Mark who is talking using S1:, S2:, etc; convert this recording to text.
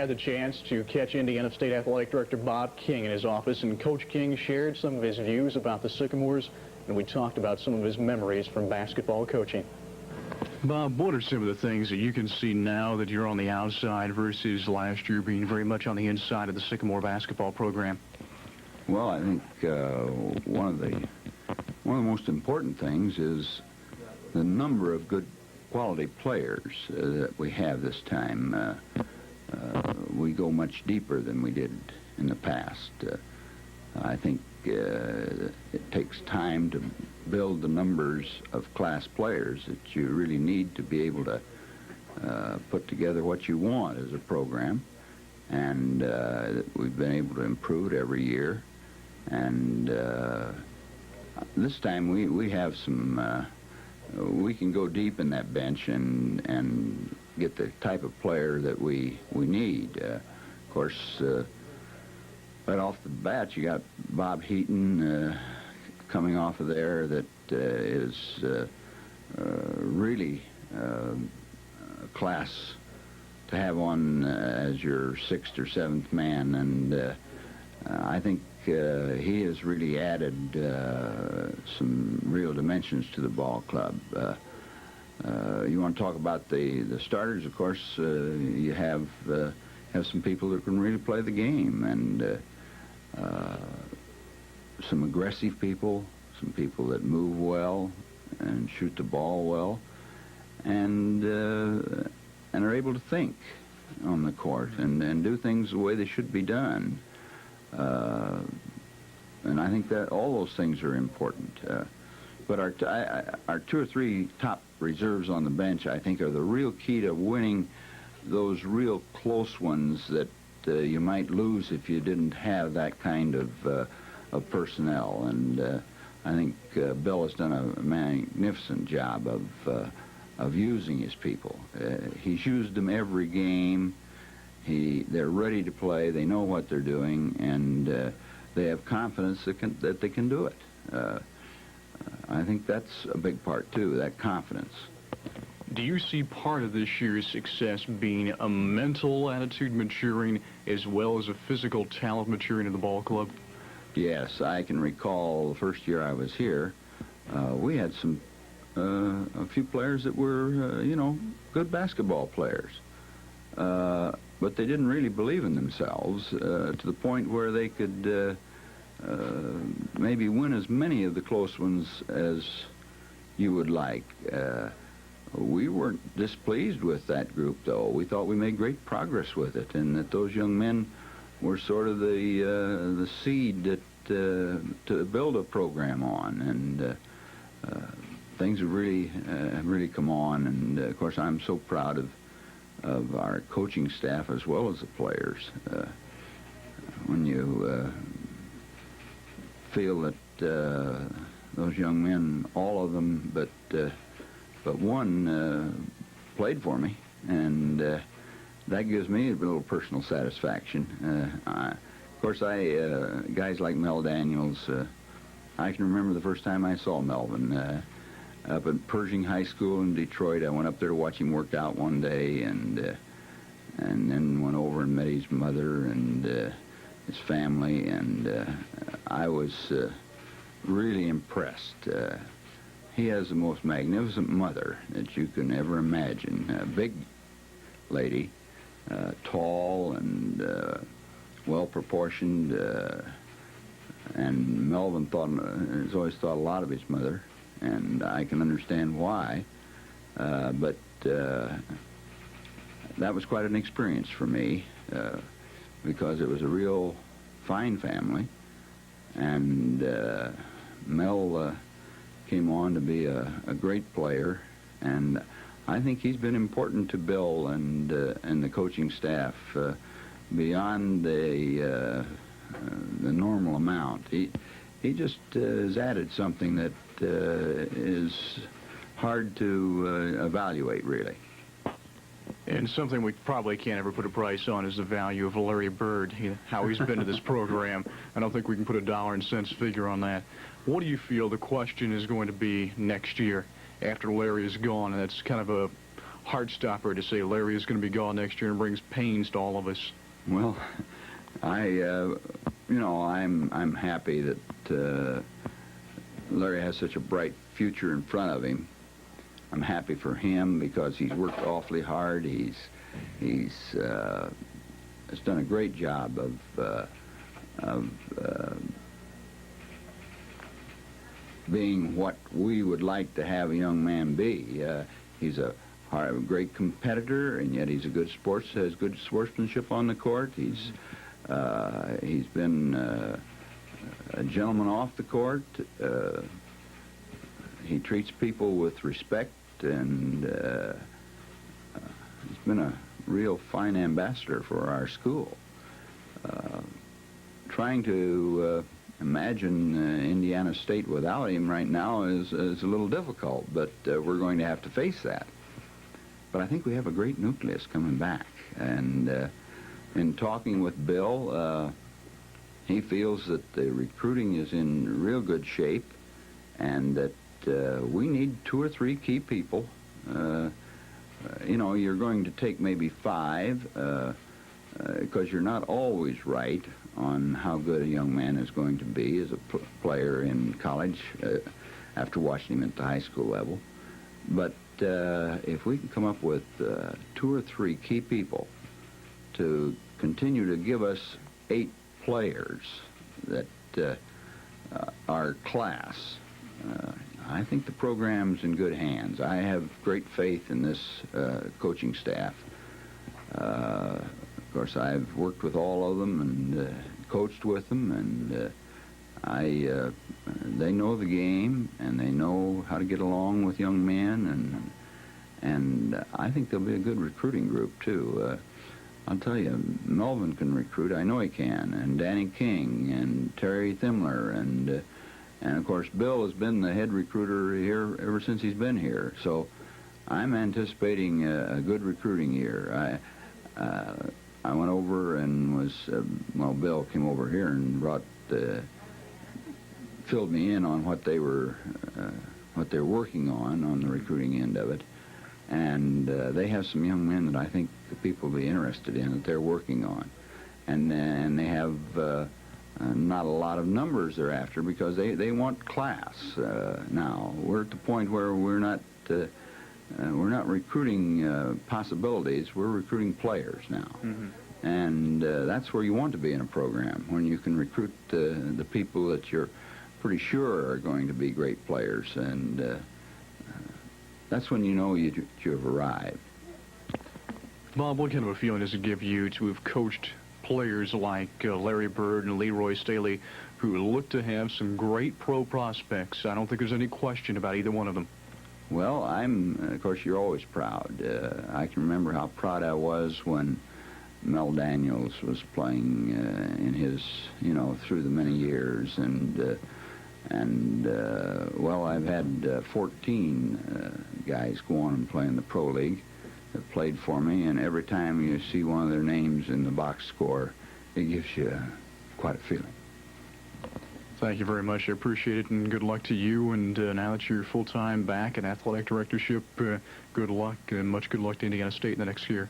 S1: Had the chance to catch Indiana State Athletic Director Bob King in his office, and Coach King shared some of his views about the Sycamores, and we talked about some of his memories from basketball coaching. Bob, what are some of the things that you can see now that you're on the outside versus last year being very much on the inside of the Sycamore basketball program?
S2: Well, I think one of the most important things is the number of good quality players that we have this time. We go much deeper than we did in the past. I think it takes time to build the numbers of class players that you really need to be able to put together what you want as a program. And we've been able to improve it every year. And this time we have some, we can go deep in that bench and get the type of player that we need. Of course, right off the bat, you got Bob Heaton coming off of there that is really a class to have on as your sixth or seventh man, and I think he has really added some real dimensions to the ball club. You want to talk about the starters? Of course, you have some people that can really play the game, and some aggressive people, some people that move well and shoot the ball well, and are able to think on the court and do things the way they should be done. And I think that all those things are important. But our two or three top reserves on the bench, I think, are the real key to winning those real close ones that you might lose if you didn't have that kind of personnel. And I think Bill has done a magnificent job of using his people. He's used them every game. They're ready to play. They know what they're doing, and they have confidence that they can do it. I think that's a big part, too, that confidence.
S1: Do you see part of this year's success being a mental attitude maturing as well as a physical talent maturing in the ball club?
S2: Yes, I can recall the first year I was here, we had a few players that were, good basketball players. But they didn't really believe in themselves to the point where they could maybe win as many of the close ones as you would like. We weren't displeased with that group, though. We thought we made great progress with it, and that those young men were sort of the seed that to build a program on, and things have really come on. And of course, I'm so proud of our coaching staff as well as the players. When you feel that those young men, all of them, but one played for me, and that gives me a little personal satisfaction. Of course, guys like Mel Daniels, I can remember the first time I saw Melvin up at Pershing High School in Detroit. I went up there to watch him work out one day, and then went over and met his mother and his family, and I was really impressed. He has the most magnificent mother that you can ever imagine. A big lady, tall and well-proportioned, and Melvin has always thought a lot of his mother, and I can understand why. But that was quite an experience for me, because it was a real fine family, and Mel came on to be a great player, and I think he's been important to Bill and the coaching staff beyond the normal amount. He just has added something that is hard to evaluate, really.
S1: And something we probably can't ever put a price on is the value of Larry Bird, how he's been to this program. I don't think we can put a dollar and cents figure on that. What do you feel the question is going to be next year after Larry is gone? And that's kind of a heart stopper to say Larry is going to be gone next year and brings pains to all of us.
S2: Well, I'm happy that Larry has such a bright future in front of him. I'm happy for him because he's worked awfully hard. He's done a great job of being what we would like to have a young man be. He's a great competitor, and yet he's has good sportsmanship on the court. He's been a gentleman off the court. He treats people with respect, and he's been a real fine ambassador for our school. Trying to imagine Indiana State without him right now is a little difficult, but we're going to have to face that. But I think we have a great nucleus coming back. And in talking with Bill, he feels that the recruiting is in real good shape, and that we need 2 or 3 key people. You're going to take maybe 5, because you're not always right on how good a young man is going to be as a player in college after watching him at the high school level. But if we can come up with 2 or 3 key people to continue to give us 8 players that are class, I think the program's in good hands. I have great faith in this coaching staff. Of course, I've worked with all of them and coached with them, and they know the game, and they know how to get along with young men, and I think they'll be a good recruiting group too. I'll tell you, Melvin can recruit. I know he can, and Danny King and Terry Thimler, and of course Bill has been the head recruiter here ever since he's been here. So I'm anticipating a good recruiting year. I went over and Bill came over here and filled me in on what they're working on the recruiting end of it. And they have some young men that I think the people will be interested in that they're working on. And they have not a lot of numbers they're after, because they want class now. We're at the point where we're not recruiting possibilities. We're recruiting players now. Mm-hmm. And that's where you want to be in a program, when you can recruit the people that you're pretty sure are going to be great players. And that's when you know you've arrived.
S1: Bob, what kind of a feeling does it give you to have coached players like Larry Bird and Leroy Staley, who look to have some great pro prospects? I don't think there's any question about either one of them.
S2: Well, of course, you're always proud. I can remember how proud I was when Mel Daniels was playing in his, through the many years. Well, I've had 14 guys go on and play in the Pro League that played for me, and every time you see one of their names in the box score, it gives you quite a feeling.
S1: Thank you very much. I appreciate it, and good luck to you. And now that you're full-time back in athletic directorship, good luck, and much good luck to Indiana State in the next year.